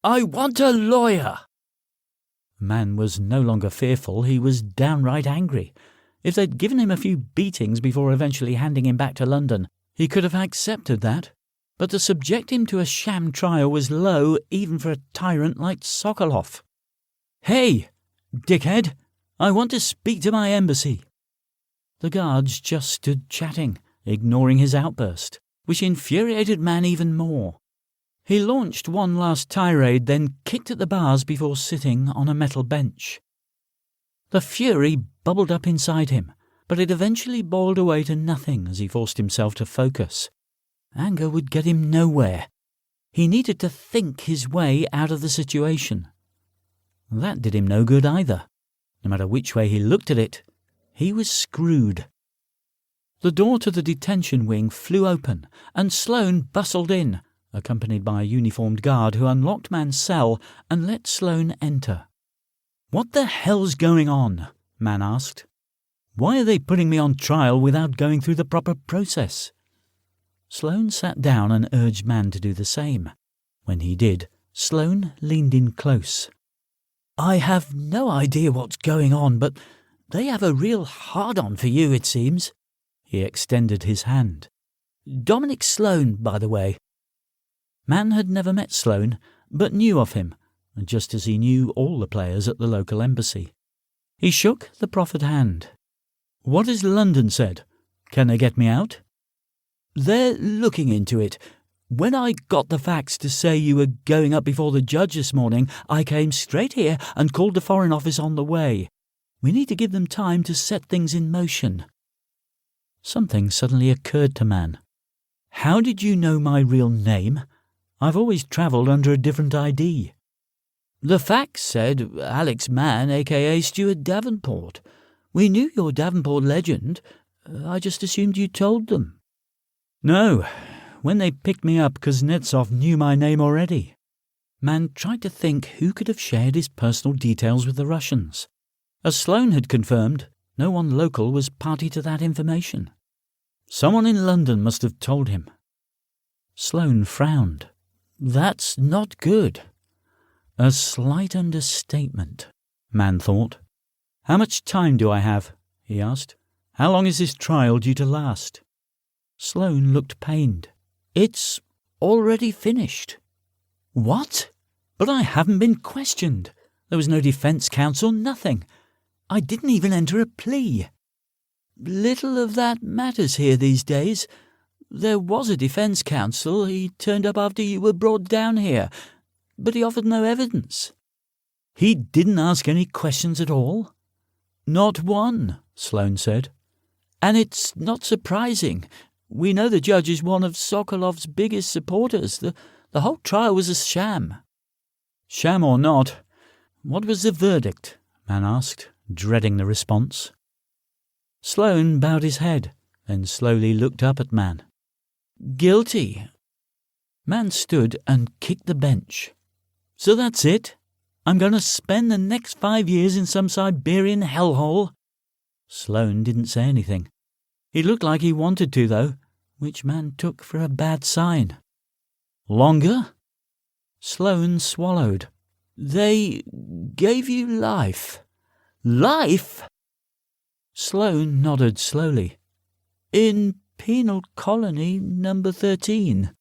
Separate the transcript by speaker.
Speaker 1: I want a lawyer!" Mann was no longer fearful, he was downright angry. If they'd given him a few beatings before eventually handing him back to London, he could have accepted that. But to subject him to a sham trial was low even for a tyrant like Sokolov. "Hey, dickhead, I want to speak to my embassy." The guards just stood chatting, ignoring his outburst, which infuriated Mann even more. He launched one last tirade, then kicked at the bars before sitting on a metal bench. The fury bubbled up inside him, but it eventually boiled away to nothing as he forced himself to focus. Anger would get him nowhere. He needed to think his way out of the situation. That did him no good either. No matter which way he looked at it, he was screwed. The door to the detention wing flew open, and Sloane bustled in, accompanied by a uniformed guard who unlocked Mann's cell and let Sloane enter. "What the hell's going on?" Mann asked. "Why are they putting me on trial without going through the proper process?" Sloane sat down and urged Mann to do the same. When he did, Sloane leaned in close. "I have no idea what's going on, but they have a real hard-on for you, it seems." He extended his hand. "Dominic Sloane, by the way." Mann had never met Sloane, but knew of him, just as he knew all the players at the local embassy. He shook the proffered hand. "What has London said? Can they get me out?" "They're looking into it. When I got the facts to say you were going up before the judge this morning, I came straight here and called the Foreign Office on the way. We need to give them time to set things in motion." Something suddenly occurred to Mann. "How did you know my real name? I've always travelled under a different ID." "The facts said Alex Mann, a.k.a. Stuart Davenport. We knew your Davenport legend. I just assumed you told them." "No. When they picked me up, Kuznetsov knew my name already." Mann tried to think who could have shared his personal details with the Russians. As Sloane had confirmed, no one local was party to that information. Someone in London must have told him. Sloane frowned. "That's not good." A slight understatement, Mann thought. "How much time do I have?" he asked. "How long is this trial due to last?" Sloane looked pained. "It's already finished." "What? But I haven't been questioned. There was no defence counsel, nothing. I didn't even enter a plea." "Little of that matters here these days. There was a defence counsel. He turned up after you were brought down here, but he offered no evidence." "He didn't ask any questions at all?" "Not one," Sloane said. "And it's not surprising. We know the judge is one of Sokolov's biggest supporters. The whole trial was a sham." "Sham or not, what was the verdict?" Mann asked, dreading the response. Sloane bowed his head, then slowly looked up at Mann. "Guilty." Mann stood and kicked the bench. "So that's it? I'm going to spend the next 5 years in some Siberian hellhole?" Sloane didn't say anything. He looked like he wanted to, though, which Mann took for a bad sign. "Longer?" Sloane swallowed. "They gave you life." "Life?" Sloane nodded slowly. "In penal colony number 13.